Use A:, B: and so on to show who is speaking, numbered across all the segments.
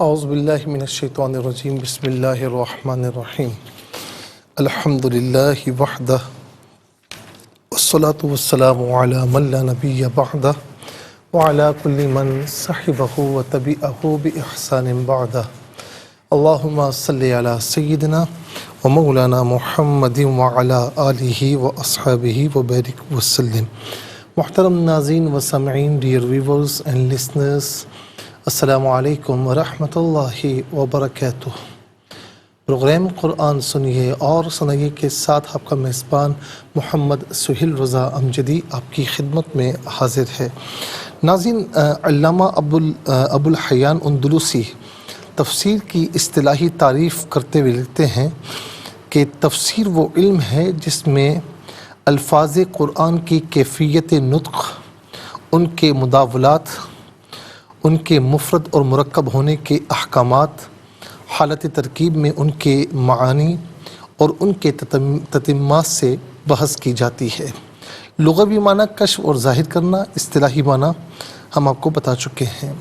A: اعوذ باللہ من الشیطان الرجیم بسم اللہ الرحمن الرحیم الحمد للہ وحدہ والصلاة والسلام علی من لا نبی بعدہ وعلی کل من صحبہ وتبعہ بإحسان بعدہ اللہم صلی علی سیدنا ومولانا محمد وعلی آلہ واصحابہ وبارک وسلم۔ محترم ناظرین و سامعین، ڈیئر ویورز اینڈ لسنرز، السلام علیکم ورحمۃ اللہ وبرکاتہ۔ پروگرام قرآن سنیے اور سنائیے کے ساتھ آپ کا میزبان محمد سہیل رضا امجدی آپ کی خدمت میں حاضر ہے۔ ناظرین، علامہ ابو الحیان اندلسی تفسیر کی اصطلاحی تعریف کرتے ہوئے لکھتے ہیں کہ تفسیر وہ علم ہے جس میں الفاظ قرآن کی کیفیت نطق، ان کے مداولات، ان کے مفرد اور مرکب ہونے کے احکامات، حالت ترکیب میں ان کے معانی اور ان کے تتمات سے بحث کی جاتی ہے۔ لغوی معنی کشف اور ظاہر کرنا، اصطلاحی معنی ہم آپ کو بتا چکے ہیں۔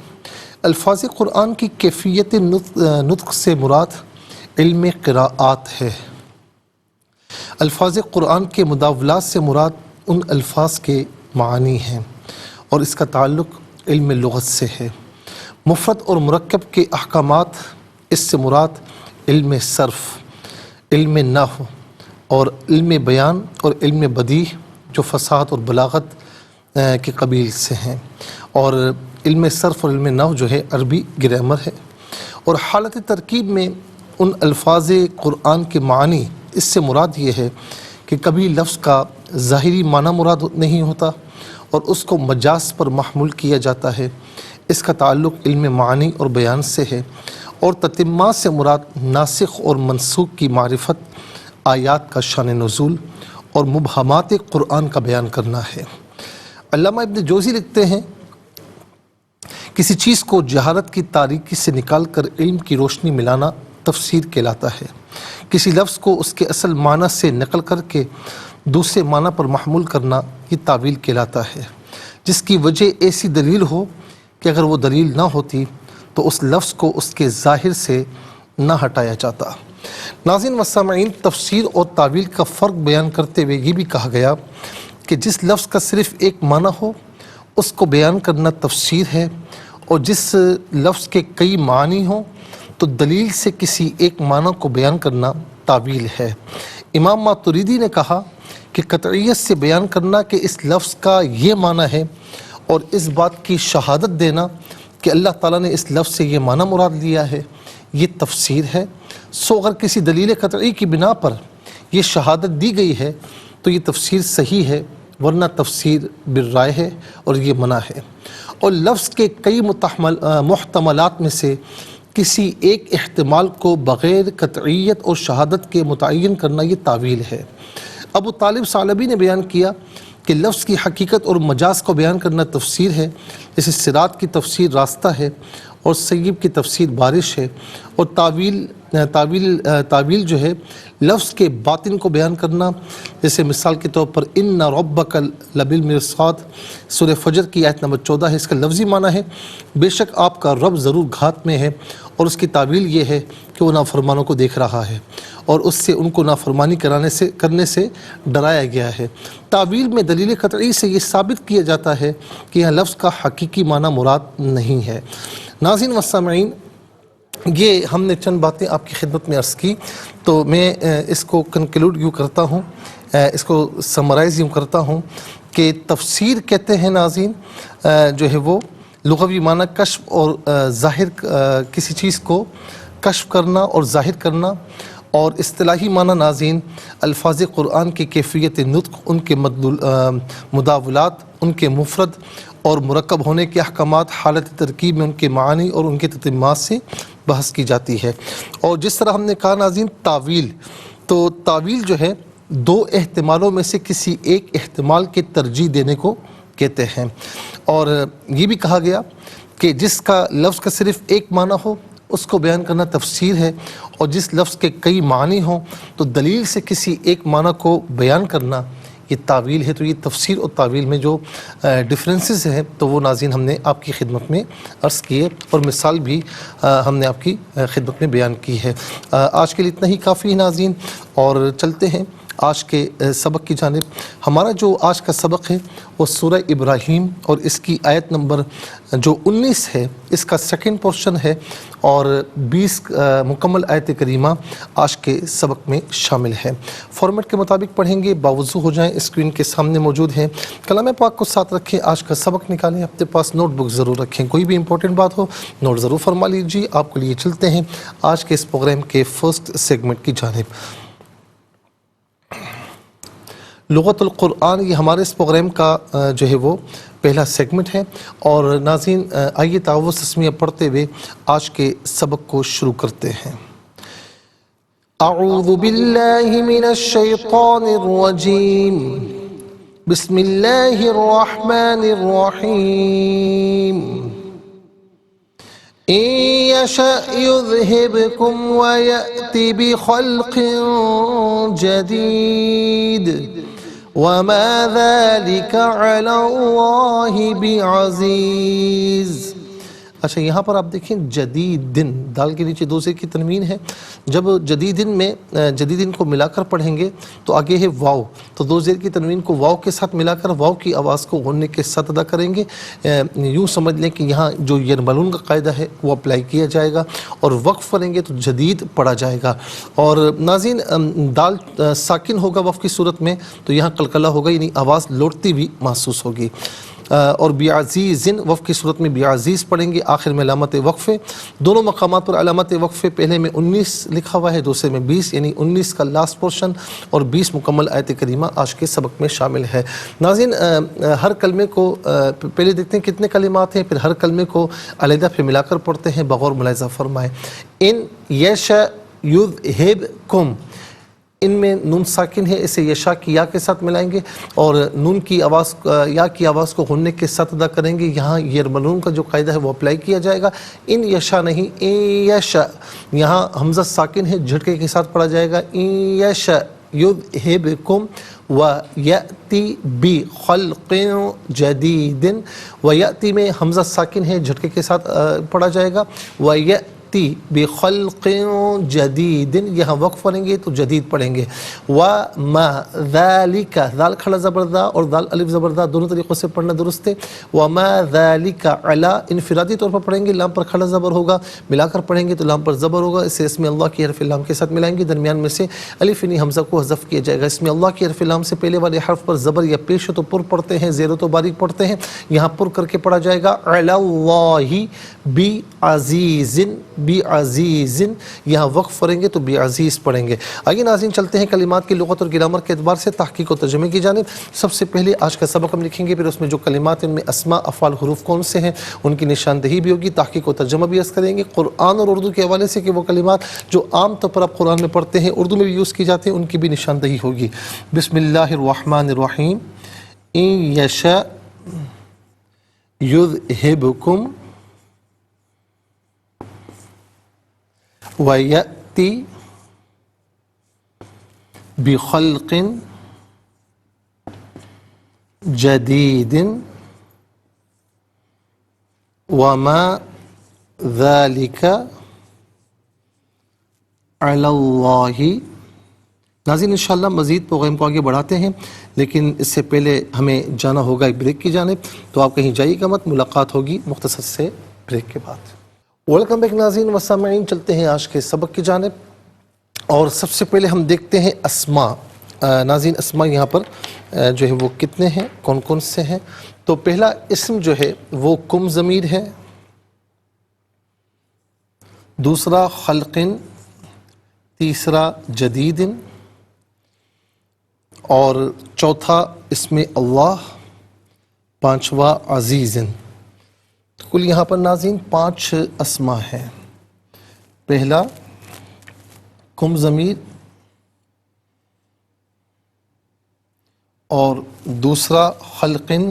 A: الفاظ قرآن کی کیفیت نطق سے مراد علم قراءات ہے۔ الفاظ قرآن کے مداولات سے مراد ان الفاظ کے معانی ہیں اور اس کا تعلق علم لغت سے ہے۔ مفرد اور مرکب کے احکامات، اس سے مراد علم صرف، علم نحو اور علم بیان اور علم بدیع جو فصاحت اور بلاغت کے قبیل سے ہیں، اور علم صرف اور علم نحو جو ہے عربی گرامر ہے۔ اور حالت ترکیب میں ان الفاظ قرآن کے معنی، اس سے مراد یہ ہے کہ کبھی لفظ کا ظاہری معنی مراد نہیں ہوتا اور اس کو مجاز پر محمول کیا جاتا ہے۔ اس کا تعلق علم معانی اور بیان سے ہے، اور تتمات سے مراد ناسخ اور منسوخ کی معرفت، آیات کا شان نزول اور مبہمات قرآن کا بیان کرنا ہے۔ علامہ ابن جوزی لکھتے ہیں، کسی چیز کو جہالت کی تاریکی سے نکال کر علم کی روشنی ملانا تفسیر کہلاتا ہے۔ کسی لفظ کو اس کے اصل معنی سے نقل کر کے دوسرے معنی پر محمول کرنا یہ تاویل کہلاتا ہے، جس کی وجہ ایسی دلیل ہو کہ اگر وہ دلیل نہ ہوتی تو اس لفظ کو اس کے ظاہر سے نہ ہٹایا جاتا۔ ناظرین و سامعین، تفسیر اور تاویل کا فرق بیان کرتے ہوئے یہ بھی کہا گیا کہ جس لفظ کا صرف ایک معنی ہو اس کو بیان کرنا تفسیر ہے، اور جس لفظ کے کئی معنی ہوں تو دلیل سے کسی ایک معنی کو بیان کرنا تاویل ہے۔ امام ماتریدی نے کہا کہ قطعیت سے بیان کرنا کہ اس لفظ کا یہ معنی ہے اور اس بات کی شہادت دینا کہ اللہ تعالیٰ نے اس لفظ سے یہ معنی مراد لیا ہے، یہ تفسیر ہے۔ سو اگر کسی دلیل قطعی کی بنا پر یہ شہادت دی گئی ہے تو یہ تفسیر صحیح ہے، ورنہ تفسیر بالرائے ہے اور یہ منع ہے۔ اور لفظ کے کئی محتملات میں سے کسی ایک احتمال کو بغیر قطعیت اور شہادت کے متعین کرنا یہ تاویل ہے۔ ابو طالب ثعلبی نے بیان کیا کہ لفظ کی حقیقت اور مجاز کو بیان کرنا تفسیر ہے، جیسے صراط کی تفسیر راستہ ہے اور سیب کی تفسیر بارش ہے۔ اور تعویل جو ہے لفظ کے باطن کو بیان کرنا، جیسے مثال کے طور پر ان ربک لبالمرصاد، سورہ فجر کی آیت نمبر 14 ہے، اس کا لفظی معنی ہے بے شک آپ کا رب ضرور گھات میں ہے، اور اس کی تعویل یہ ہے کہ وہ نافرمانوں کو دیکھ رہا ہے اور اس سے ان کو نافرمانی کرنے سے ڈرایا گیا ہے۔ تعویل میں دلیل قطعی سے یہ ثابت کیا جاتا ہے کہ یہ لفظ کا حقیقی معنی مراد نہیں ہے۔ ناظرین و سامعین، یہ ہم نے چند باتیں آپ کی خدمت میں عرض کی، تو میں اس کو کنکلوڈ یوں کرتا ہوں، اس کو سمرائز یوں کرتا ہوں کہ تفسیر کہتے ہیں ناظرین جو ہے وہ لغوی معنی کشف اور ظاہر، کسی چیز کو کشف کرنا اور ظاہر کرنا، اور اصطلاحی معنی ناظرین الفاظ قرآن کی کیفیت نطق، ان کے مداولات، ان کے مفرد اور مرکب ہونے کے احکامات، حالت ترکیب میں ان کے معانی اور ان کے تتمات سے بحث کی جاتی ہے۔ اور جس طرح ہم نے کہا ناظرین تعویل، تو تعویل جو ہے دو احتمالوں میں سے کسی ایک احتمال کے ترجیح دینے کو کہتے ہیں۔ اور یہ بھی کہا گیا کہ جس کا لفظ کا صرف ایک معنی ہو اس کو بیان کرنا تفسیر ہے، اور جس لفظ کے کئی معنی ہوں تو دلیل سے کسی ایک معنی کو بیان کرنا یہ تعویل ہے تو یہ تفسیر اور تعویل میں جو ڈفرینسز ہیں تو وہ ناظرین ہم نے آپ کی خدمت میں عرض کیے اور مثال بھی ہم نے آپ کی خدمت میں بیان کی ہے۔ آج کے لیے اتنا ہی کافی ہے ناظرین، اور چلتے ہیں آج کے سبق کی جانب۔ ہمارا جو آج کا سبق ہے وہ سورہ ابراہیم اور اس کی آیت نمبر جو 19 ہے، اس کا سیکنڈ پورشن ہے، اور 20 مکمل آیت کریمہ آج کے سبق میں شامل ہے۔ فارمیٹ کے مطابق پڑھیں گے، باوضو ہو جائیں، اسکرین کے سامنے موجود ہیں، کلام پاک کو ساتھ رکھیں، آج کا سبق نکالیں، اپنے پاس نوٹ بک ضرور رکھیں، کوئی بھی امپورٹنٹ بات ہو نوٹ ضرور فرما لیجیے۔ آپ کو لیے چلتے ہیں آج کے اس پروگرام کے فرسٹ سیگمنٹ کی جانب۔ لغت القرآن یہ ہمارے اس پروگرام کا جو ہے وہ پہلا سیگمنٹ ہے، اور ناظرین آئیے تعوذ تسمیہ پڑھتے ہوئے آج کے سبق کو شروع کرتے ہیں۔ اعوذ باللہ من الشیطان الرجیم، بسم اللہ الرحمن الرحیم۔ إن يشأ يذهبكم ويأتي بخلق جديد وما ذلك على الله بعزيز۔ اچھا یہاں پر آپ دیکھیں جدیدن، دال کے نیچے دو زیر کی تنوین ہے۔ جب جدیدن میں جدیدن کو ملا کر پڑھیں گے تو آگے ہے واو، تو دو زیر کی تنوین کو واو کے ساتھ ملا کر واو کی آواز کو غننے کے ساتھ ادا کریں گے۔ یوں سمجھ لیں کہ یہاں جو یرملون کا قاعدہ ہے وہ اپلائی کیا جائے گا، اور وقف کریں گے تو جدید پڑھا جائے گا۔ اور ناظرین دال ساکن ہوگا وقف کی صورت میں تو یہاں قلقلہ ہوگا، یعنی آواز لوٹتی ہوئی محسوس ہوگی۔ اور بعزیزن وقف کی صورت میں بعزیز پڑھیں گے، آخر میں علامت وقفے، دونوں مقامات پر علامت وقفے، پہلے میں 19 لکھا ہوا ہے، دوسرے میں 20، یعنی 19 کا لاسٹ پورشن اور 20 مکمل آیت کریمہ آج کے سبق میں شامل ہے۔ ناظرین ہر کلمے کو پہلے دیکھتے ہیں کتنے کلمات ہیں، پھر ہر کلمے کو علیحدہ پھر ملا کر پڑھتے ہیں، بغور ملاحظہ فرمائیں۔ ان یشاء یذہبکم، ان میں نون ساکن ہے، اسے یشا کی یا کے ساتھ ملائیں گے، اور نون کی آواز یا کی آواز کو غننے کے ساتھ ادا کریں گے۔ یہاں یرملون کا جو قاعدہ ہے وہ اپلائی کیا جائے گا۔ ان یشا نہیں، ان یشا، یہاں حمزہ ساکن ہے، جھٹکے کے ساتھ پڑھا جائے گا۔ ان یشا یذہبکم ویأتی بخلق جدید، ویأتی میں حمزہ ساکن ہے، جھٹکے کے ساتھ پڑھا جائے گا۔ ویأتی بخلق جدید، یہاں وقف پڑھیں گے تو جدید پڑھیں گے۔ وما ذالک، ذال کھڑا زبردہ اور ذال الف زبردہ دونوں طریقوں سے پڑھنا درست ہے۔ وما ذالک علی، انفرادی طور پر پڑھیں گے، لام پر کھڑا زبر ہوگا، ملا کر پڑھیں گے تو لام پر زبر ہوگا، اسے اسم اللہ کی حرف لام کے ساتھ ملائیں گے، درمیان میں سے الف یعنی حمزہ کو حذف کیا جائے گا۔ اسم اللہ کی حرف لام سے پہلے والے حرف پر زبر یا پیش تو پر پڑھتے ہیں، زیر تو باریک پڑھتے ہیں، یہاں پر کر کے پڑھا جائے گا۔ علی اللہ بعزیز، بعزیز، یہاں وقف کریں گے تو بعزیز پڑھیں گے۔ آئیے ناظرین چلتے ہیں کلمات کی لغت اور گرامر کے اعتبار سے تحقیق و ترجمے کی جانب۔ سب سے پہلے آج کا سبق ہم لکھیں گے، پھر اس میں جو کلمات ان میں اسماء افعال حروف کون سے ہیں ان کی نشاندہی بھی ہوگی، تحقیق و ترجمہ بھی عرض کریں گے، قرآن اور اردو کے حوالے سے کہ وہ کلمات جو عام طور پر آپ قرآن میں پڑھتے ہیں اردو میں بھی یوز کی جاتے ہیں ان کی بھی نشاندہی ہوگی۔ بسم اللہ الرحمن الرحیم۔ ان یشاء یذہبکم وَيَأْتِ بِخَلْقٍ جَدِيدٍ وَمَا ذَلِكَ عَلَى اللَّهِ۔ ناظرین انشاءاللہ مزید پروگرام کو آگے بڑھاتے ہیں، لیکن اس سے پہلے ہمیں جانا ہوگا ایک بریک کی جانب، تو آپ کہیں جائیے گا مت، ملاقات ہوگی مختصر سے بریک کے بعد۔ ویلکم بیک ناظرین و سامعین، چلتے ہیں آج کے سبق کی جانب، اور سب سے پہلے ہم دیکھتے ہیں اسماء۔ ناظرین اسماء یہاں پر جو ہے وہ کتنے ہیں، کون کون سے ہیں؟ تو پہلا اسم جو ہے وہ کم ضمیر ہے، دوسرا خلقن، تیسرا جدیدن، اور چوتھا اسم اللہ، پانچواں عزیزن۔ کل یہاں پر ناظرین 5 اسماء ہیں۔ پہلا کم ضمیر، اور دوسرا خلقن،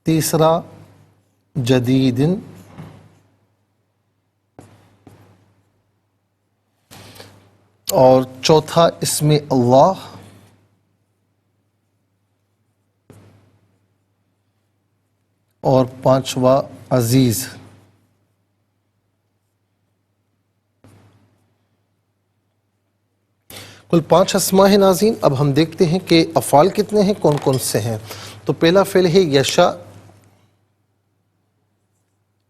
A: تیسرا جدیدن، اور چوتھا اسم اللہ، اور پانچواں عزیز۔ کل 5 اسماء ہیں ناظرین۔ اب ہم دیکھتے ہیں کہ افعال کتنے ہیں، کون کون سے ہیں۔ تو پہلا فعل ہے یشا،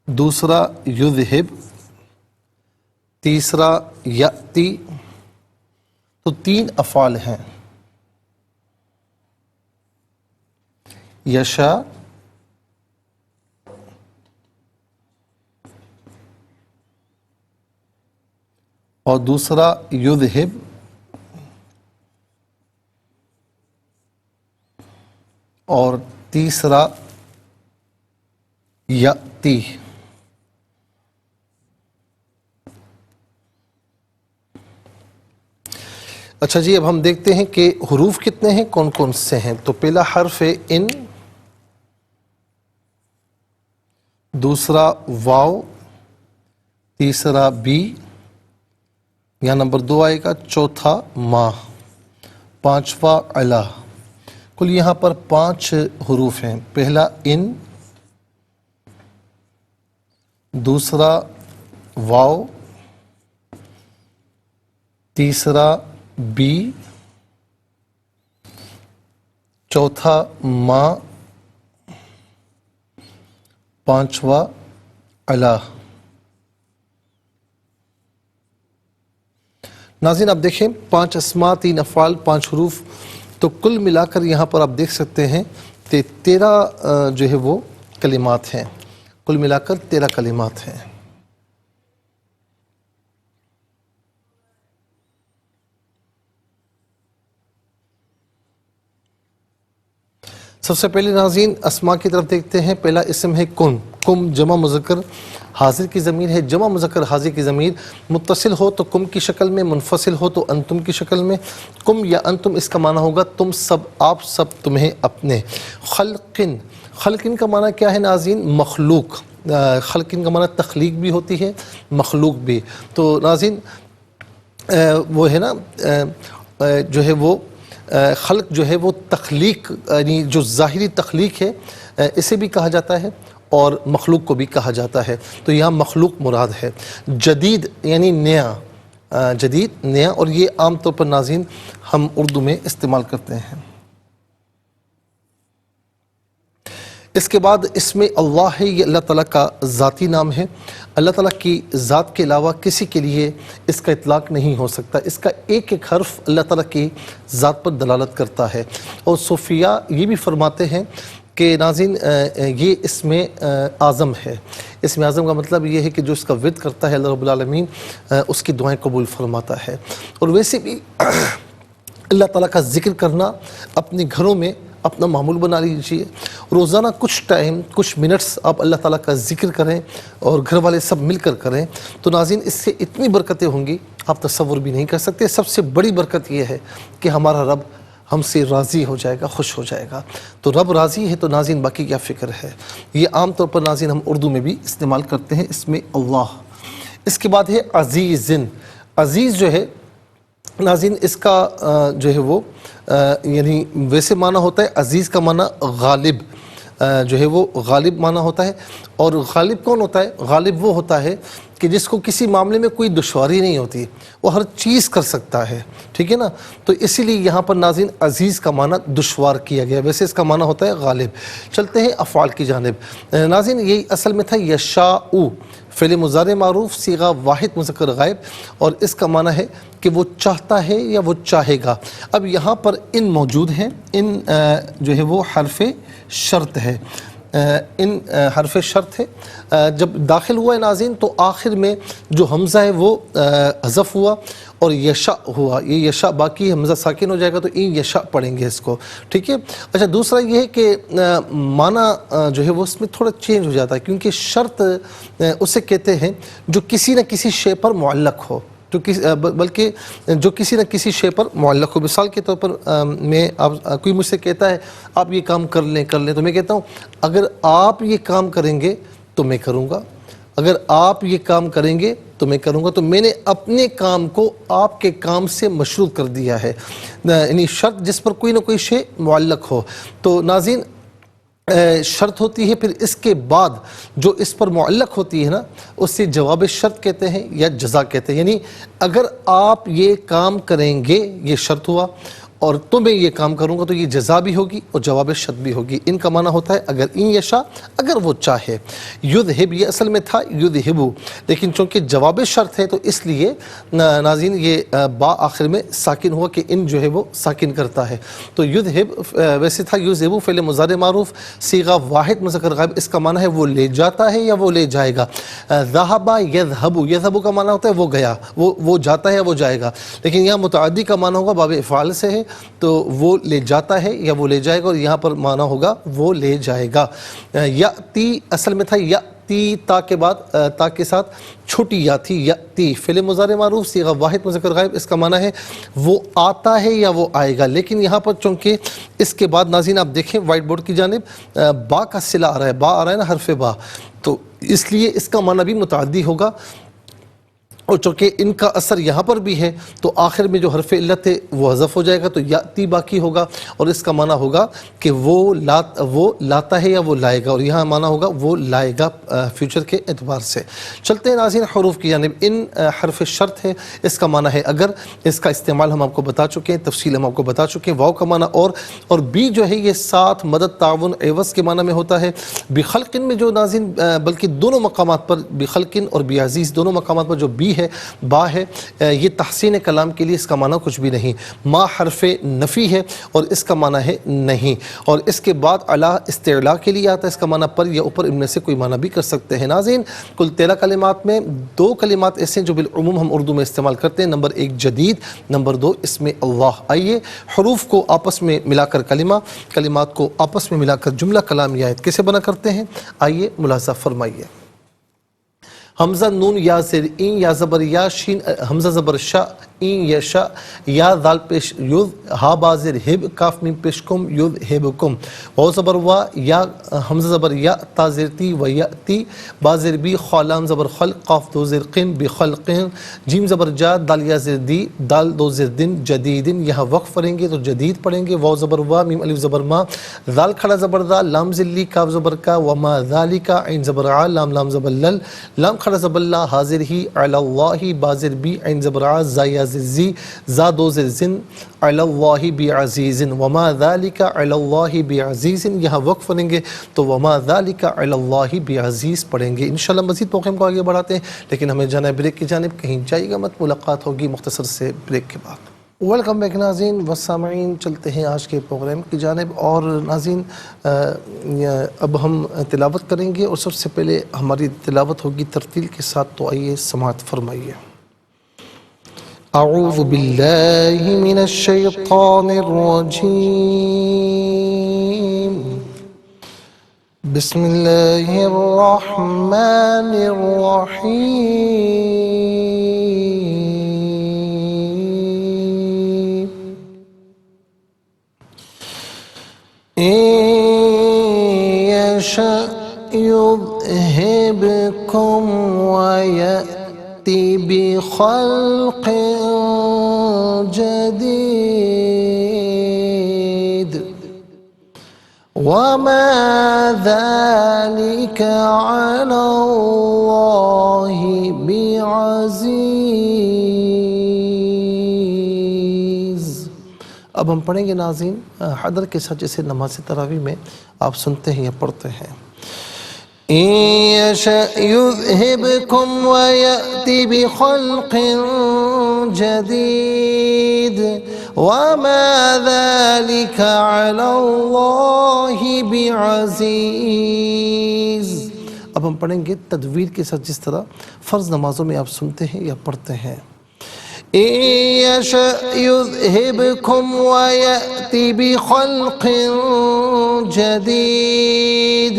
A: دوسرا یذہب، تیسرا یأتی۔ تو 3 افعال ہیں، یشا، اور دوسرا یذہب، اور تیسرا یأتی۔ اچھا جی، اب ہم دیکھتے ہیں کہ حروف کتنے ہیں، کون کون سے ہیں۔ تو پہلا حرف ہے ان، دوسرا واو، تیسرا بی، یہاں نمبر 2 آئے گا، چوتھا ما، پانچواں علا۔ کل یہاں پر 5 حروف ہیں۔ پہلا ان، دوسرا واو، تیسرا بی، چوتھا ما، پانچواں علا۔ ناظرین اب دیکھیں 5 اسماء، 3 افعال، 5 حروف، تو کل ملا کر یہاں پر آپ دیکھ سکتے ہیں کہ 13 جو ہے وہ کلمات ہیں، کل ملا کر 13 کلمات ہیں۔ سب سے پہلے ناظرین اسماء کی طرف دیکھتے ہیں۔ پہلا اسم ہے کم۔ کم جمع مذکر حاضر کی ضمیر ہے۔ جمع مذکر حاضر کی ضمیر متصل ہو تو کم کی شکل میں، منفصل ہو تو انتم کی شکل میں۔ کم یا انتم اس کا معنی ہوگا تم سب، آپ سب، تمہیں، اپنے۔ خلقن، خلقن کا معنی کیا ہے ناظرین؟ مخلوق۔ خلقن کا معنی تخلیق بھی ہوتی ہے، مخلوق بھی۔ تو ناظرین وہ ہے نا جو ہے وہ خلق جو ہے وہ تخلیق، یعنی جو ظاہری تخلیق ہے اسے بھی کہا جاتا ہے اور مخلوق کو بھی کہا جاتا ہے۔ تو یہاں مخلوق مراد ہے۔ جدید یعنی نیا، جدید نیا، اور یہ عام طور پر ناظرین ہم اردو میں استعمال کرتے ہیں۔ اس کے بعد اسم اللہ ہے، یہ اللہ تعالیٰ کا ذاتی نام ہے۔ اللہ تعالیٰ کی ذات کے علاوہ کسی کے لیے اس کا اطلاق نہیں ہو سکتا۔ اس کا ایک ایک حرف اللہ تعالیٰ کی ذات پر دلالت کرتا ہے۔ اور صوفیاء یہ بھی فرماتے ہیں کہ ناظرین یہ اسم اعظم ہے۔ اسم اعظم کا مطلب یہ ہے کہ جو اس کا ورد کرتا ہے اللہ رب العالمین اس کی دعائیں قبول فرماتا ہے۔ اور ویسے بھی اللہ تعالیٰ کا ذکر کرنا اپنے گھروں میں اپنا معمول بنا لیجیے۔ روزانہ کچھ ٹائم، کچھ منٹس آپ اللہ تعالیٰ کا ذکر کریں اور گھر والے سب مل کر کریں تو ناظرین اس سے اتنی برکتیں ہوں گی آپ تصور بھی نہیں کر سکتے۔ سب سے بڑی برکت یہ ہے کہ ہمارا رب ہم سے راضی ہو جائے گا، خوش ہو جائے گا۔ تو رب راضی ہے تو ناظرین باقی کیا فکر ہے۔ یہ عام طور پر ناظرین ہم اردو میں بھی استعمال کرتے ہیں اسم اللہ۔ اس کے بعد ہے عزیزن۔ عزیز جو ہے ناظرین اس کا جو ہے وہ یعنی ویسے معنی ہوتا ہے، عزیز کا معنی غالب جو ہے وہ غالب معنی ہوتا ہے۔ اور غالب کون ہوتا ہے؟ غالب وہ ہوتا ہے کہ جس کو کسی معاملے میں کوئی دشواری نہیں ہوتی، وہ ہر چیز کر سکتا ہے، ٹھیک ہے نا۔ تو اسی لیے یہاں پر ناظرین عزیز کا معنی دشوار کیا گیا، ویسے اس کا معنی ہوتا ہے غالب۔ چلتے ہیں افعال کی جانب۔ ناظرین یہی اصل میں تھا یشاء، فعل مضارع معروف، صیغہ واحد مذکر غائب، اور اس کا معنی ہے کہ وہ چاہتا ہے یا وہ چاہے گا۔ اب یہاں پر ان موجود ہیں، ان جو ہے وہ حرف شرط ہے، ان حرف شرط ہے۔ جب داخل ہوا ہے ناظرین تو آخر میں جو حمزہ ہے وہ حذف ہوا اور یشاء ہوا۔ یہ یشاء باقی حمزہ ساکن ہو جائے گا تو این یشاء پڑھیں گے اس کو، ٹھیک ہے۔ اچھا دوسرا یہ ہے کہ معنی جو ہے وہ اس میں تھوڑا چینج ہو جاتا ہے، کیونکہ شرط اسے کہتے ہیں جو کسی نہ کسی شے پر معلق ہو، بلکہ جو کسی نہ کسی شے پر معلق ہو۔ مثال کے طور پر میں کوئی مجھ سے کہتا ہے آپ یہ کام کر لیں تو میں کہتا ہوں اگر آپ یہ کام کریں گے تو میں کروں گا، اگر آپ یہ کام کریں گے تو میں کروں گا. تو میں نے اپنے کام کو آپ کے کام سے مشروط کر دیا ہے, یعنی شرط جس پر کوئی نہ کوئی شے معلق ہو. تو ناظرین شرط ہوتی ہے, پھر اس کے بعد جو اس پر معلق ہوتی ہے نا اسے جواب شرط کہتے ہیں یا جزا کہتے ہیں. یعنی اگر آپ یہ کام کریں گے, یہ شرط ہوا, اور تو میں یہ کام کروں گا تو یہ جزا بھی ہوگی اور جواب شرط بھی ہوگی. ان کا معنی ہوتا ہے اگر ان یشا, اگر وہ چاہے. یذہب یہ اصل میں تھا یذہبو, لیکن چونکہ جواب شرط ہے تو اس لیے ناظرین یہ با آخر میں ساکن ہوا کہ ان جو ہے وہ ساکن کرتا ہے. تو یذہب ویسے تھا یذہبو فعل مضارع معروف صیغہ واحد مذکر غائب, اس کا معنی ہے وہ لے جاتا ہے یا وہ لے جائے گا. ذہب یذہب, یذہب کا معنی ہوتا ہے وہ گیا, وہ جاتا ہے یا وہ جائے گا. لیکن یہاں متعدی کا معنی ہوگا باب افعال سے ہے, تو وہ لے جاتا ہے یا وہ لے جائے گا, اور یہاں پر معنی ہوگا وہ لے جائے گا. یاتی اصل میں تھا یاتی, تا کے بعد تا کے ساتھ چھوٹی یا تھی, یاتی فعل مضارع معروف صیغہ واحد مذکر غائب, اس کا معنی ہے وہ آتا ہے یا وہ آئے گا. لیکن یہاں پر چونکہ اس کے بعد ناظرین آپ دیکھیں وائٹ بورڈ کی جانب با کا صلہ آ رہا ہے, با آ رہا ہے نا حرف با, تو اس لیے اس کا معنی بھی متعدی ہوگا. اور چونکہ ان کا اثر یہاں پر بھی ہے تو آخر میں جو حرف علت ہے وہ حذف ہو جائے گا, تو یاتی باقی ہوگا, اور اس کا معنی ہوگا کہ وہ لاتا ہے یا وہ لائے گا, اور یہاں معنی ہوگا وہ لائے گا فیوچر کے اعتبار سے. چلتے ہیں ناظرین حروف کی جانب. ان حرف شرط ہے, اس کا معنی ہے اگر, اس کا استعمال ہم آپ کو بتا چکے ہیں, تفصیل ہم آپ کو بتا چکے ہیں. واو کا معنی اور بی جو ہے یہ ساتھ مدد تعاون عوض کے معنی میں ہوتا ہے. بخلقن میں جو ناظرین بلکہ دونوں مقامات پر بخلقن اور بعزیز دونوں مقامات پر جو بی ہے با ہے, یہ تحسین کلام کے لیے اس کا معنی کچھ بھی نہیں. ما حرف نفی ہے اور اس کا معنی ہے نہیں, اور اس کے بعد علا استعلاء کے لیے آتا ہے, اس کا معنی پر یا اوپر, ان میں سے کوئی معنی بھی کر سکتے ہیں. ناظرین کل 13 کلمات میں 2 کلمات ایسے ہیں جو بالعموم ہم اردو میں استعمال کرتے ہیں. نمبر 1 جدید, نمبر 2 اسم اللہ. آئیے حروف کو آپس میں ملا کر کلمات کو آپس میں ملا کر جملہ کلامی آیت کیسے بنا کرتے ہیں, آئیے ملاحظہ فرمائیے. حمزہ نون یا زیر این, یا زبر یا شین, حمزہ زبر شا, این یشا, یا ذال پیش یوز, ہا بازر ہب, کاف میم پیش کم یوز ہبکم, واو زبر وا, یا حمزہ زبر یا, تا زیر تی و یاتی, بازر بی, خالام زبر خل, قاف دو زیر قن بخلقن, جیم زبر جا, دال یا زیر دی, دال دو زیر دن جدیدن, یہاں وقف پڑھیں گے تو جدید پڑھیں گے. واو زبر وا, میم الف زبر ما, ذال کھڑا زبر دا, لام ذلی, کاف زبر کا, وما ذالک, عین زبر ع, لام لام زبر لل, لام کھڑا زبر اللہ, حاضر ہی, علی اللہ, بازر بی, عین زبر ع, زا یا زی, زا دو زر زن, علی اللہ بعزیز, وما ذالک علی اللہ بعزیز, یہاں وقف پڑھیں گے تو وما ذالک علی اللہ بعزیز پڑھیں گے. انشاءاللہ مزید پروگرام کو آگے بڑھاتے ہیں, لیکن ہمیں جانا ہے بریک کی جانب, کہیں جائیے گا مت, ملاقات ہوگی مختصر سے بریک کے بعد. ویلکم بیک ناظرین و سامعین, چلتے ہیں آج کے پروگرام کی جانب. اور ناظرین اب ہم تلاوت کریں گے, اور سب سے پہلے ہماری تلاوت ہوگی ترتیل کے ساتھ, تو آئیے سماعت فرمائیے. اعوذ باللہ من الشیطان الرجیم, بسم اللہ الرحمن الرحیم. يشأ يذهبكم ويأتي بخلق جديد وما ذلك على الله بعزيز. اب ہم پڑھیں گے ناظرین حدر کے ساتھ, جیسے نماز تراویح میں آپ سنتے ہیں یا پڑھتے ہیں. إن يشأ يذهبكم ويأتي بخلق جديد وما ذلك على الله بعزيز. اب ہم پڑھیں گے تدویر کے ساتھ, جس طرح فرض نمازوں میں آپ سنتے ہیں یا پڑھتے ہیں. إن يشأ يذهبكم ويأتي بخلق جديد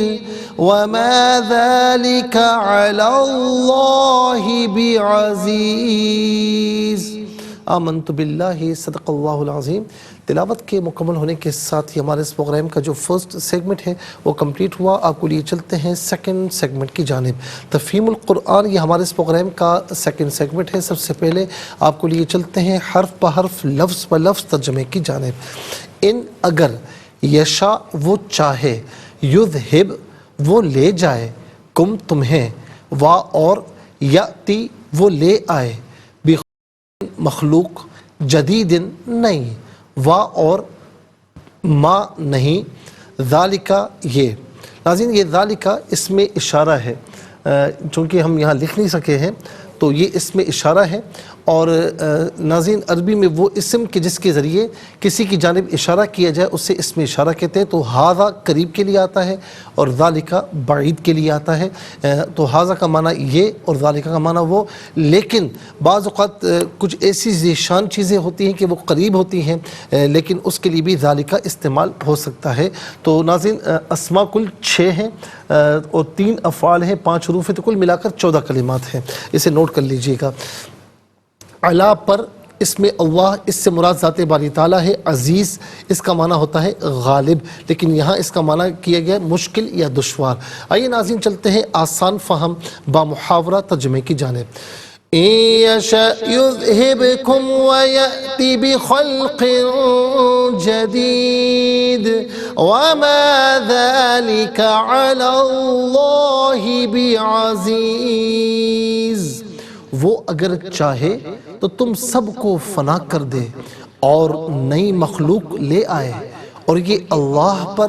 A: وما ذلك على الله بعزيز. آمنت باللہ صدق اللہ العظیم۔ تلاوت کے مکمل ہونے کے ساتھ ہی ہمارے اس پروگرام کا جو فرسٹ سیگمنٹ ہے وہ کمپلیٹ ہوا۔ آپ کو لیے چلتے ہیں سیکنڈ سیگمنٹ کی جانب۔ تفہیم القرآن یہ ہمارے اس پروگرام کا سیکنڈ سیگمنٹ ہے۔ سب سے پہلے آپ کو لیے چلتے ہیں حرف بحرف لفظ بلفظ ترجمے کی جانب۔ ان اگر، یشاء وہ چاہے، یذہب وہ لے جائے، کم تمہیں، وا اور، یاتی وہ لے آئے، مخلوق، جدید نہیں، وا اور، ما نہیں، ذالکہ یہ۔ ناظرین یہ ذالکہ اس میں اشارہ ہے، چونکہ ہم یہاں لکھ نہیں سکے ہیں تو یہ اس میں اشارہ ہے۔ اور ناظرین عربی میں وہ اسم کے جس کے ذریعے کسی کی جانب اشارہ کیا جائے اسے اس میں اشارہ کہتے ہیں۔ تو ھذا قریب کے لیے آتا ہے اور ذالکہ بعید کے لیے آتا ہے۔ تو ھذا کا معنی یہ اور ذالکہ کا معنی وہ، لیکن بعض اوقات کچھ ایسی ذیشان چیزیں ہوتی ہیں کہ وہ قریب ہوتی ہیں، لیکن اس کے لیے بھی ذالکہ استعمال ہو سکتا ہے۔ تو ناظرین اسماء کل 6 ہیں اور 3 افعال ہیں، 5 حروف ہیں، تو کل ملا کر 14 کلمات ہیں، اسے نوٹ کر لیجئے گا۔ علا پر اس میں اللہ، اس سے مراد ذات باری تعالیٰ ہے۔ عزیز اس کا معنی ہوتا ہے غالب، لیکن یہاں اس کا معنی کیا گیا مشکل یا دشوار۔ آئیے ناظرین چلتے ہیں آسان فہم با محاورہ ترجمے کی جانب۔ إن يشأ يذهبكم ويأتي بخلق جديد وما ذلك على الله بعزيز۔ وہ اگر چاہے تو تم سب کو فنا کر دے اور نئی مخلوق لے آئے، اور یہ اللہ پر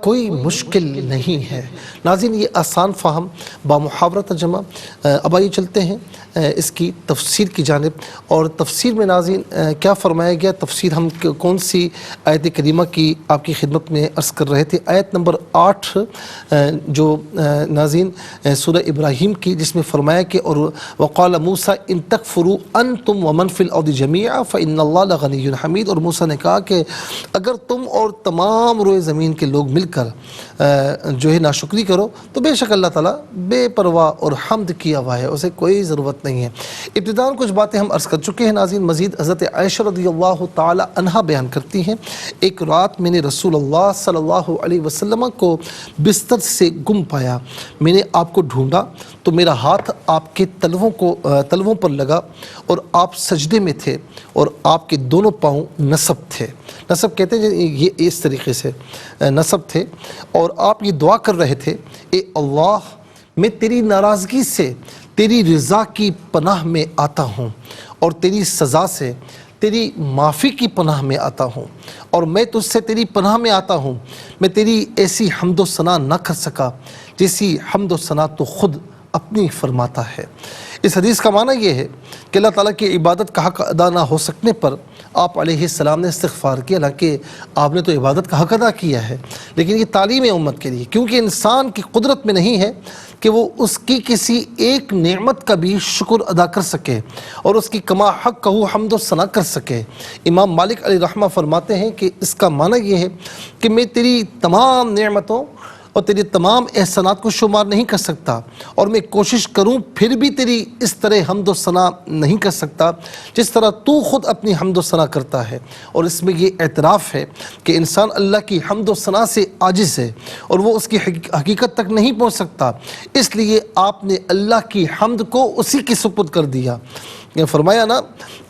A: کوئی مشکل نہیں ہے۔ ناظرین یہ آسان فہم با محاورہ ترجمہ۔ اب آئیے چلتے ہیں اس کی تفسیر کی جانب، اور تفسیر میں ناظرین کیا فرمایا گیا، تفسیر ہم کون سی آیت کریمہ کی آپ کی خدمت میں عرض کر رہے تھے، آیت نمبر 8 جو ناظرین سورہ ابراہیم کی، جس میں فرمایا کہ اور وقال موسیٰ ان تکفروا انتم ومن فی الارض جمیعا فإن اللہ لغنی حمید۔ اور موسیٰ نے کہا کہ اگر تم اور تمام روئے زمین کے لوگ مل کر جو ہے ناشکری کرو تو بے شک اللہ تعالیٰ بے پرواہ اور حمد کیا ہوا ہے، اسے کوئی ضرورت نہیں ہے۔ ابتداءً کچھ باتیں ہم عرض کر چکے ہیں ناظرین۔ مزید حضرت عائشہ رضی اللہ تعالی عنہا بیان کرتی ہیں، ایک رات میں نے رسول اللہ صلی اللہ علیہ وسلم کو بستر سے گم پایا، میں نے آپ کو ڈھونڈا تو میرا ہاتھ آپ کے تلووں پر لگا اور آپ سجدے میں تھے اور آپ کے دونوں پاؤں نصب تھے۔ نصب کہتے ہیں یہ اس طریقے سے نصب تھے، اور آپ یہ دعا کر رہے تھے، اے اللہ میں تیری ناراضگی سے تیری رضا کی پناہ میں آتا ہوں، اور تیری سزا سے تیری معافی کی پناہ میں آتا ہوں، اور میں تجھ سے تیری پناہ میں آتا ہوں۔ میں تیری ایسی حمد و ثنا نہ کر سکا جیسی حمد و ثنا تو خود اپنی فرماتا ہے۔ اس حدیث کا معنی یہ ہے کہ اللہ تعالیٰ کی عبادت کا حق ادا نہ ہو سکنے پر آپ علیہ السلام نے استغفار کیا، حالانکہ آپ نے تو عبادت کا حق ادا کیا ہے، لیکن یہ تعلیم امت کے لیے، کیونکہ انسان کی قدرت میں نہیں ہے کہ وہ اس کی کسی ایک نعمت کا بھی شکر ادا کر سکے اور اس کی کما حق کہ حمد و ثنا کر سکے۔ امام مالک علیہ رحمہ فرماتے ہیں کہ اس کا معنی یہ ہے کہ میں تیری تمام نعمتوں اور تیری تمام احسانات کو شمار نہیں کر سکتا، اور میں کوشش کروں پھر بھی تیری اس طرح حمد و ثنا نہیں کر سکتا جس طرح تو خود اپنی حمد و ثنا کرتا ہے۔ اور اس میں یہ اعتراف ہے کہ انسان اللہ کی حمد و ثنا سے عاجز ہے اور وہ اس کی حقیقت تک نہیں پہنچ سکتا، اس لیے آپ نے اللہ کی حمد کو اسی کے سپرد کر دیا۔ فرمایا نا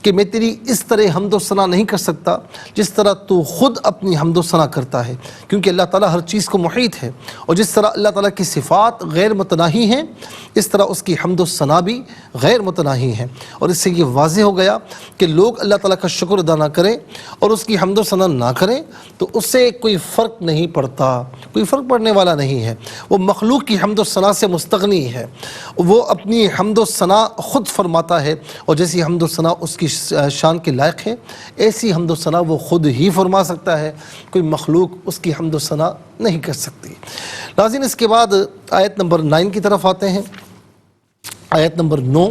A: کہ میں تیری اس طرح حمد و ثنا نہیں کر سکتا جس طرح تو خود اپنی حمد و ثنا کرتا ہے، کیونکہ اللہ تعالیٰ ہر چیز کو محیط ہے، اور جس طرح اللہ تعالیٰ کی صفات غیر متناہی ہیں اس طرح اس کی حمد و ثنا بھی غیر متناہی ہیں۔ اور اس سے یہ واضح ہو گیا کہ لوگ اللہ تعالیٰ کا شکر ادا نہ کریں اور اس کی حمد و ثنا نہ کریں تو اس سے کوئی فرق نہیں پڑتا، کوئی فرق پڑنے والا نہیں ہے۔ وہ مخلوق کی حمد و ثنا سے مستغنی ہے، وہ اپنی حمد و ثنا خود فرماتا ہے، اور جیسی حمد و ثنا اس کی شان کے لائق ہے ایسی حمد و ثنا وہ خود ہی فرما سکتا ہے، کوئی مخلوق اس کی حمد و ثنا نہیں کر سکتی۔ ناظرین اس کے بعد آیت نمبر 9 کی طرف آتے ہیں۔ آیت نمبر 9،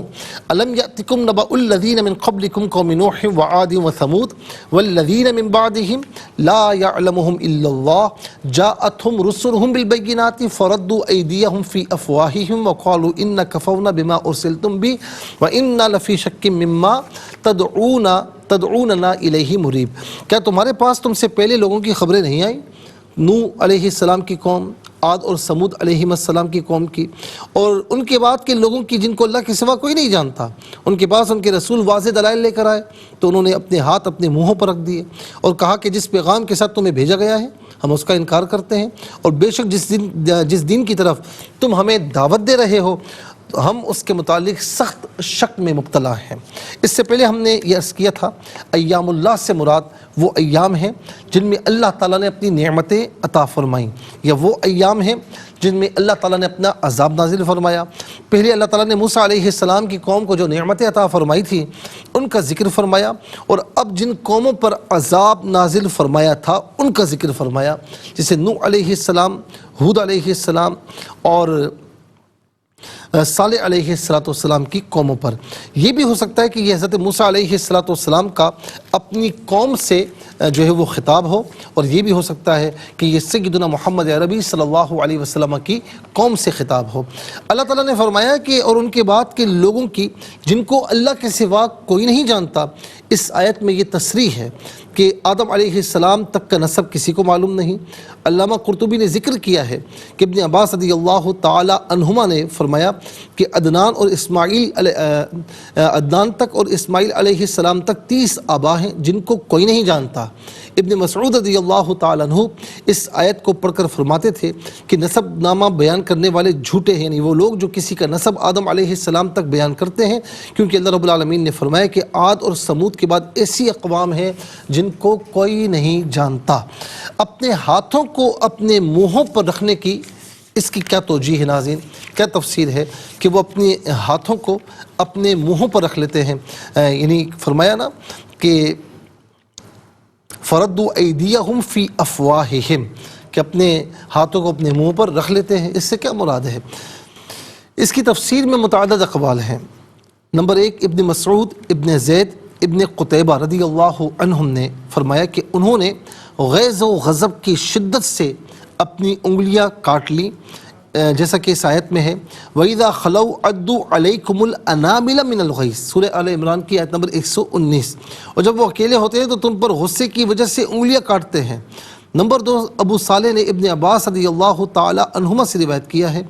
A: الم یأتکم نبأ الذین من قبلکم قوم نوح وعاد وثمود والذین من بعدہم لا یعلمہم الا اللہ جاءتہم رسلہم بالبینات فردوا ایدیہم فی افواہہم وقالوا انا کفرنا بما ارسلتم بہ وانا لفی شک مما تدعونا تدعوننا الیہ مریب، کیا تمہارے پاس تم سے پہلے لوگوں کی خبریں نہیں آئیں؟ نوح علیہ السلام کی قوم، عاد اور سمود علیہ السلام کی قوم کی، اور ان کے بعد کے لوگوں کی جن کو اللہ کے سوا کوئی نہیں جانتا، ان کے پاس ان کے رسول واضح دلائل لے کر آئے تو انہوں نے اپنے ہاتھ اپنے منہوں پر رکھ دیے اور کہا کہ جس پیغام کے ساتھ تمہیں بھیجا گیا ہے ہم اس کا انکار کرتے ہیں، اور بے شک جس دین کی طرف تم ہمیں دعوت دے رہے ہو ہم اس کے متعلق سخت شک میں مبتلا ہیں۔ اس سے پہلے ہم نے یہ عرض کیا تھا ایام اللہ سے مراد وہ ایام ہیں جن میں اللہ تعالیٰ نے اپنی نعمتیں عطا فرمائیں، یا وہ ایام ہیں جن میں اللہ تعالیٰ نے اپنا عذاب نازل فرمایا۔ پہلے اللہ تعالیٰ نے موسیٰ علیہ السلام کی قوم کو جو نعمتیں عطا فرمائی تھی ان کا ذکر فرمایا، اور اب جن قوموں پر عذاب نازل فرمایا تھا ان کا ذکر فرمایا، جیسے نوح علیہ السلام، ہود علیہ السلام اور صالح علیہ السلام کی قوموں پر۔ یہ بھی ہو سکتا ہے کہ یہ حضرت موسیٰ علیہ السلام کا اپنی قوم سے جو ہے وہ خطاب ہو، اور یہ بھی ہو سکتا ہے کہ یہ سیدنا محمد عربی صلی اللہ علیہ وسلم کی قوم سے خطاب ہو۔ اللہ تعالیٰ نے فرمایا کہ اور ان کے بعد کے لوگوں کی جن کو اللہ کے سوا کوئی نہیں جانتا، اس آیت میں یہ تصریح ہے کہ آدم علیہ السلام تک کا نسب کسی کو معلوم نہیں۔ علامہ قرطبی نے ذکر کیا ہے کہ ابن عباس رضی اللہ تعالی عنہما نے فرمایا کہ عدنان تک اور اسماعیل علیہ السلام تک 30 آبا ہیں جن کو کوئی نہیں جانتا۔ ابن مسعود رضی اللہ تعالیٰ عنہ اس آیت کو پڑھ کر فرماتے تھے کہ نسب نامہ بیان کرنے والے جھوٹے ہیں، یعنی وہ لوگ جو کسی کا نسب آدم علیہ السلام تک بیان کرتے ہیں، کیونکہ اللہ رب العالمین نے فرمایا کہ عاد اور سمود کے بعد ایسی اقوام ہیں جن کو کوئی نہیں جانتا۔ اپنے ہاتھوں کو اپنے منہوں پر رکھنے کی اس کی کیا توجیہ ہے ناظرین، کیا تفسیر ہے کہ وہ اپنے ہاتھوں کو اپنے منہوں پر رکھ لیتے ہیں؟ یعنی فرمایا نا کہ فردوا ایدیہم فی افواہہم، کہ اپنے ہاتھوں کو اپنے منہ پر رکھ لیتے ہیں، اس سے کیا مراد ہے؟ اس کی تفسیر میں متعدد اقوال ہیں۔ نمبر 1، ابن مسعود، ابن زید، ابن قتیبہ رضی اللہ عنہم نے فرمایا کہ انہوں نے غیظ و غضب کی شدت سے اپنی انگلیاں کاٹ لیں، جیسا کہ اس آیت میں ہے وَإِذَا خَلَوْا عَدُّوا عَلَيْكُمُ الْأَنَامِلَ مِنَ الْغَيْظِ، سورہ آل عمران کی آیت نمبر 119۔ اور جب وہ اکیلے ہوتے ہیں تو تم پر غصے کی وجہ سے انگلیاں کاٹتے ہیں۔ نمبر 2، ابو صالح نے ابن عباس رضی اللہ تعالی عنہما سے روایت کیا ہے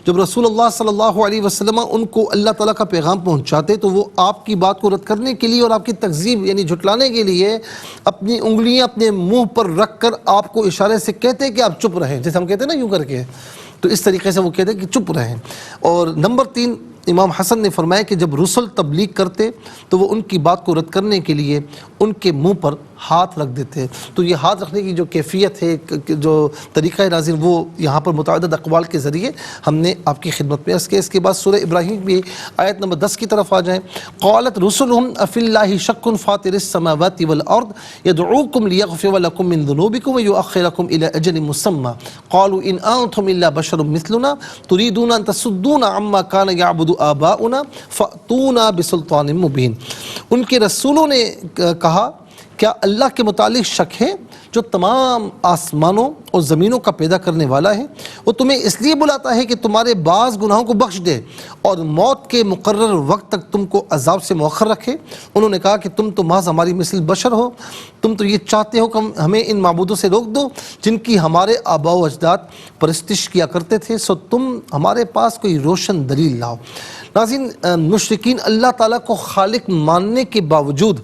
A: جب رسول اللہ صلی اللہ علیہ وسلم ان کو اللہ تعالیٰ کا پیغام پہنچاتے تو وہ آپ کی بات کو رد کرنے کے لیے اور آپ کی تکذیب یعنی جھٹلانے کے لیے اپنی انگلیاں اپنے منہ پر رکھ کر آپ کو اشارے سے کہتے کہ آپ چپ رہیں، جیسے ہم کہتے ہیں نا یوں کر کے، تو اس طریقے سے وہ کہتے کہ چپ رہیں۔ اور نمبر 3، امام حسن نے فرمایا کہ جب رسل تبلیغ کرتے تو وہ ان کی بات کو رد کرنے کے لیے ان کے منہ پر ہاتھ رکھ دیتے۔ تو یہ ہاتھ رکھنے کی جو کیفیت ہے، جو طریقہ ہے ناظرین، وہ یہاں پر متعدد اقوال کے ذریعے ہم نے آپ کی خدمت میں عرض کیا۔ اس کے بعد سورہ ابراہیم بھی آیت نمبر 10 کی طرف آ جائیں۔ قالت رسلهم افی اللہ شک فاطر السماوات والارض يدعوكم ليغفر لكم من ذنوبكم ويؤخركم الى اجل مسمى قالوا ان انتم الا بشر مثلنا تريدون ان تصدونا عما كان يعبد آباؤنا فأتونا بسلطان مبین۔ ان کے رسولوں نے کہا کیا اللہ کے متعلق شک ہے جو تمام آسمانوں اور زمینوں کا پیدا کرنے والا ہے؟ وہ تمہیں اس لیے بلاتا ہے کہ تمہارے بعض گناہوں کو بخش دے اور موت کے مقرر وقت تک تم کو عذاب سے مؤخر رکھے۔ انہوں نے کہا کہ تم تو محض ہماری مثل بشر ہو، تم تو یہ چاہتے ہو کہ ہمیں ان معبودوں سے روک دو جن کی ہمارے آباء و اجداد پرستش کیا کرتے تھے، سو تم ہمارے پاس کوئی روشن دلیل لاؤ۔ ناظرین، مشرکین اللہ تعالیٰ کو خالق ماننے کے باوجود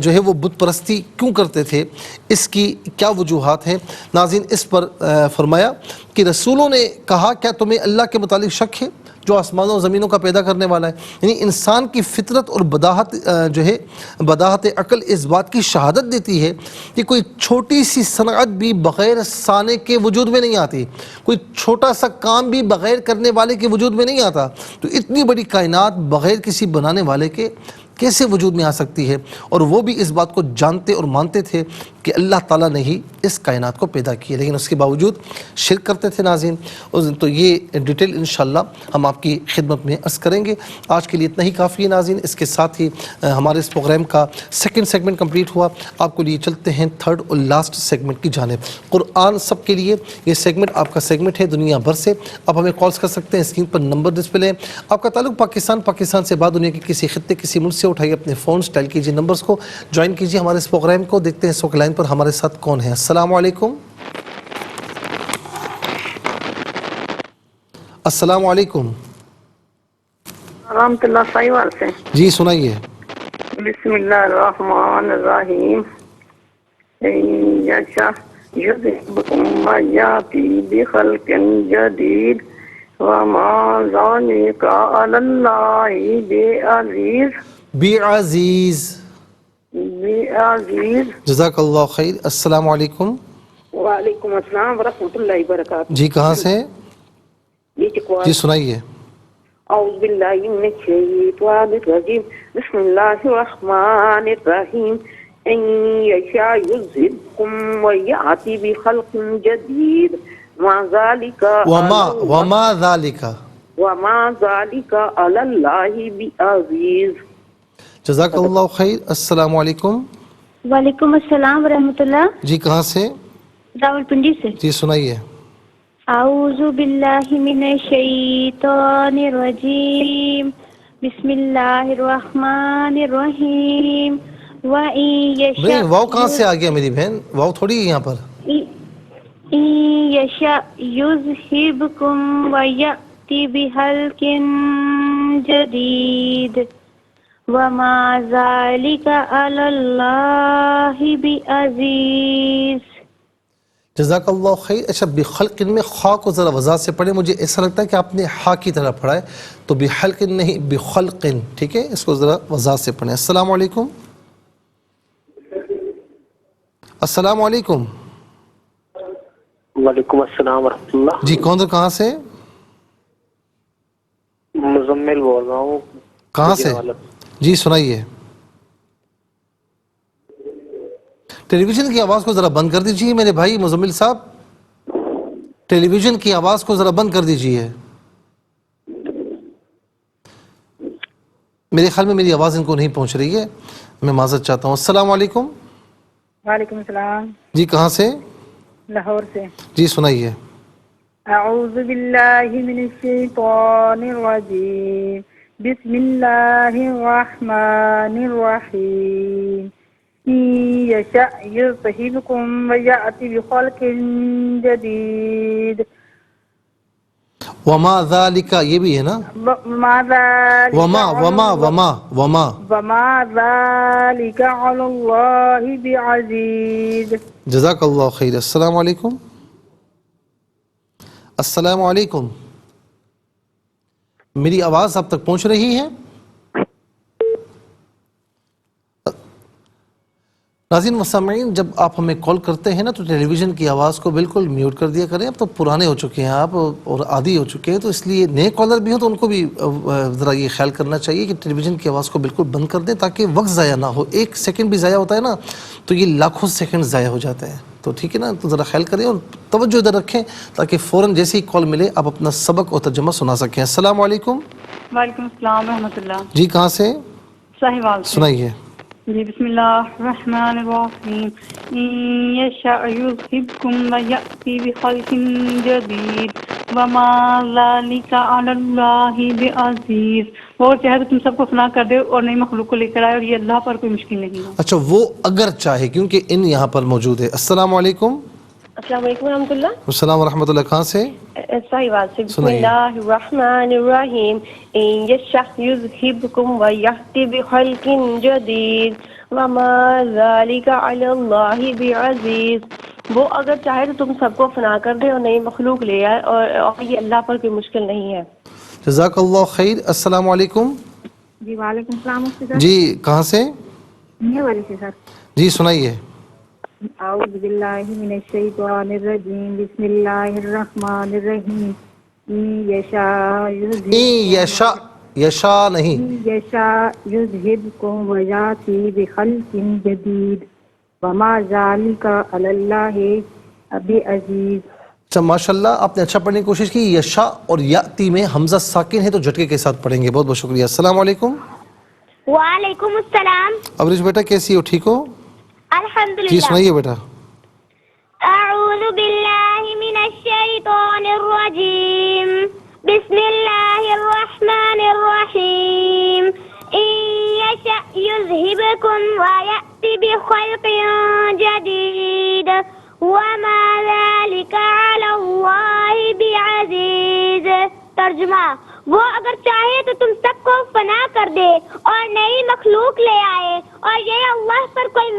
A: جو ہے وہ بت پرستی کیوں کرتے تھے، اس کی کیا وجوہات ہیں؟ ناظرین، اس پر فرمایا کہ رسولوں نے کہا کیا تمہیں اللہ کے متعلق شک ہے جو آسمانوں و زمینوں کا پیدا کرنے والا ہے؟ یعنی انسان کی فطرت اور بداہت عقل اس بات کی شہادت دیتی ہے کہ کوئی چھوٹی سی صنعت بھی بغیر صانع کے وجود میں نہیں آتی، کوئی چھوٹا سا کام بھی بغیر کرنے والے کے وجود میں نہیں آتا، تو اتنی بڑی کائنات بغیر کسی بنانے والے کے کیسے وجود میں آ سکتی ہے؟ اور وہ بھی اس بات کو جانتے اور مانتے تھے کہ اللہ تعالیٰ نے ہی اس کائنات کو پیدا کیا، لیکن اس کے باوجود شرک کرتے تھے ناظرین۔ تو یہ ڈیٹیل انشاءاللہ ہم آپ کی خدمت میں عرض کریں گے۔ آج کے لیے اتنا ہی کافی ہے ناظرین، اس کے ساتھ ہی ہمارے اس پروگرام کا سیکنڈ سیگمنٹ کمپلیٹ ہوا۔ آپ کو لیے چلتے ہیں تھرڈ اور لاسٹ سیگمنٹ کی جانب، قرآن سب کے لیے۔ یہ سیگمنٹ آپ کا سیگمنٹ ہے دنیا بھر سے، آپ ہمیں کالز کر سکتے ہیں، اسکرین پر نمبر ڈسپلے ہے۔ آپ کا تعلق پاکستان سے بعد دنیا کے کسی خطے کسی ملک سے، اٹھائیے اپنے فونز، ڈائل کیجیے نمبرز کو، جوائن کیجیے ہمارے اس پروگرام کو۔ دیکھتے ہیں اس وقت لائن پر ہمارے ساتھ کون ہے۔ السلام علیکم۔ السلام علیکم
B: رحمت اللہ سائیوال سے۔
A: جی سنائیے۔
B: بسم اللہ الرحمن الرحیم۔ یشاء یذہبکم ویأتی بخلق جدید وما ذلک علی اللہ بعزیز۔
A: بعزیز،
B: بعزیز۔
A: جزاک اللہ خیر۔ السلام علیکم۔
B: وعلیکم السلام ورحمۃ اللہ وبرکاتہ۔
A: جی کہاں سے؟ جی سنائیے۔
B: اعوذ باللہ من الشیطان الرجیم، بسم اللہ الرحمن الرحیم۔ ان یشاء یذہبکم ویأتی بخلق جدید وما ذلک علی اللہ بعزیز۔
A: جزاک اللہ خیر۔ السلام علیکم۔
C: وعلیکم السلام ورحمۃ اللہ۔
A: جی کہاں سے؟
C: راولپنڈی سے۔
A: جی سنائیے۔
C: اعوذ باللہ من الشیطان الرجیم، بسم اللہ الرحمن الرحیم۔ وَإِن یشاء،
A: واو کہاں سے آ گیا میری بہن؟ واو تھوڑی ہے یہاں پر۔
C: إن یشاء یذہبکم ویأتی بخلق جدید وما ذلک علی اللہ بعزیز۔
A: جزاک اللہ خیر۔ اچھا بخلق میں خا کو ذرا وضاحت سے پڑھیں، مجھے ایسا لگتا ہے کہ آپ نے ہا کی طرح پڑھا ہے، تو بخلق نہیں بخلق، ٹھیک ہے؟ اس کو ذرا وضاحت سے پڑھیں۔ السلام علیکم۔ السلام علیکم۔
D: وعلیکم السلام ورحمۃ اللہ۔
A: جی کون سے، کہاں سے؟
D: مزمل بول رہا ہوں۔
A: کہاں سے؟ جی سنائیے۔ ٹیلی ویژن کی آواز کو ذرا بند کر دیجیے میرے بھائی مزمل صاحب، ٹیلی ویژن کی آواز کو ذرا بند کر دیجیے۔ میرے خیال میں میری آواز ان کو نہیں پہنچ رہی ہے، میں معذرت چاہتا ہوں۔ السلام علیکم۔
B: وعلیکم السلام۔
A: جی کہاں سے؟
B: لاہور سے۔
A: جی سنائیے۔
B: اعوذ باللہ من الشیطان الرجیم، بسم اللہ الرحمن الرحیم۔ إن يشاء يذهبكم ويأتي بخلق جديد
A: وما ذالک، یہ بھی ہے نا؟ وما
B: ذلك على الله بعزيز۔
A: جزاک اللہ خیر۔ السلام علیکم۔ السلام علیکم۔ میری آواز اب تک پہنچ رہی ہے؟ ناظرین و سامعین، جب آپ ہمیں کال کرتے ہیں نا تو ٹیلی ویژن کی آواز کو بالکل میوٹ کر دیا کریں۔ اب تو پرانے ہو چکے ہیں آپ اور عادی ہو چکے ہیں، تو اس لیے نئے کالر بھی ہوں تو ان کو بھی ذرا یہ خیال کرنا چاہیے کہ ٹیلی ویژن کی آواز کو بالکل بند کر دیں تاکہ وقت ضائع نہ ہو۔ ایک سیکنڈ بھی ضائع ہوتا ہے نا تو یہ لاکھوں سیکنڈ ضائع ہو جاتے ہیں، تو ٹھیک ہے نا؟ تو ذرا خیال کریں اور توجہ ادھر رکھیں تاکہ فوراً جیسی کال ملے آپ اپنا سبق اور ترجمہ سنا سکیں۔ السلام علیکم۔
E: وعلیکم السلام ورحمۃ اللہ۔
A: جی کہاں سے؟
E: ساہیوال سے۔
A: سنائیے۔
E: جی بسم اللہ الرحمن الرحیم۔ ان یشاء یذہبکم ویأتی بخلق جدید وما ذلک علی اللہ بعزیز۔ وہ چاہے تو تم سب کو فنا کر دے اور نئی مخلوق کو لے کر آئے، اور یہ اللہ پر کوئی مشکل نہیں ہے۔
A: اچھا وہ اگر چاہے، کیونکہ ان یہاں پر موجود ہے۔ السلام علیکم۔
C: السلام علیکم ورحمۃ اللہ۔
A: السلام ورحمۃ اللہ۔ کہاں سے؟
C: ساہیوال سے۔ بسم اللہ الرحمن الرحیم۔ ان یشاء یذہبکم ویأتی بخلق جدید وما ذلک علی اللہ بعزیز۔ وہ اگر چاہے تو تم سب کو فنا کر دے اور نئی مخلوق لے آئے، اور یہ اللہ پر کوئی مشکل نہیں ہے۔
A: جزاک اللہ خیر۔ السلام علیکم۔
B: جی وعلیکم السلام مفتی صاحب۔
A: جی کہاں سے؟
B: یہ والی سے سر۔
A: جی سنائیے۔
B: اعوذ باللہ من الشیطان الرجیم، بسم اللہ الرحمن الرحیم۔
A: یشا نہیں،
B: یشاء یذہبکم ویأتی بخلق جدید وما ذلك على الله بعزيز.
A: اچھا ماشاءاللہ آپ نے اچھا پڑھنے کی کوشش کی. یشا اور یاتی میں حمزہ ساکن ہے تو جھٹکے کے ساتھ پڑھیں گے. بہت بہت شکریہ. السلام علیکم.
F: وعلیکم السلام.
A: ابریش بیٹا کیسی ہو؟ ٹھیک ہو؟
F: الحمدللہ.
A: جی سنائیے بیٹا.
F: اعوذ باللہ من الشیطان الرجیم. بسم اللہ الرحمن الرحیم. ان یشأ یذہبکم ویأتی بخلق جدید وما ذلك على اللہ بعزیز. ترجمہ: وہ اگر چاہے تو تم سب کو فنا کر دے اور نئی مخلوق لے آئے اور یہ اللہ پر کوئی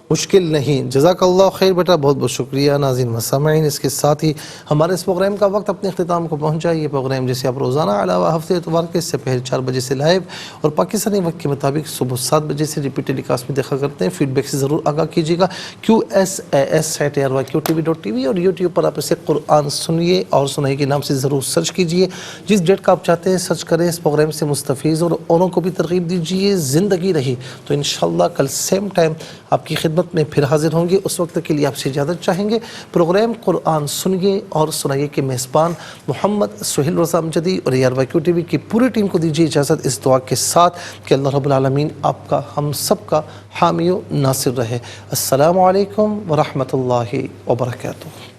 A: مشکل نہیں. جزاک اللہ خیر بیٹا. بہت بہت شکریہ. ناظرین و سامعین، اس کے ساتھ ہی ہمارے اس پروگرام کا وقت اپنے اختتام کو پہنچا. یہ پروگرام جیسے آپ روزانہ علاوہ ہفتے اتوار کے اس سے پہلے 4 بجے سے لائیو اور پاکستانی وقت کے مطابق صبح 7 بجے سے ریپیٹ ٹیلی کاسٹ میں دیکھا کرتے ہیں. فیڈ بیک سے ضرور آگاہ کیجیے گا. QSAS@QTV.tv اور یوٹیوب پر آپ اسے قرآن سنیے اور سنائیے کے نام سے ضرور سرچ کیجیے. جس ڈیٹ کا آپ چاہتے ہیں سرچ کریں. اس پروگرام سے مستفیض اور اوروں کو بھی ترغیب دیجیے. زندگی رہی تو انشاءاللہ کل سیم ٹائم آپ کی خدمت میں پھر حاضر ہوں گے. اس وقت کے لیے آپ سے اجازت چاہیں گے. پروگرام قرآن سنیے اور سنائیے کے میزبان محمد سہیل رضا امجدی اور QTV کی پوری ٹیم کو دیجیے اجازت اس دعا کے ساتھ کہ اللہ رب العالمین آپ کا ہم سب کا حامی و ناصر رہے. السلام علیکم ورحمۃ اللہ وبرکاتہ.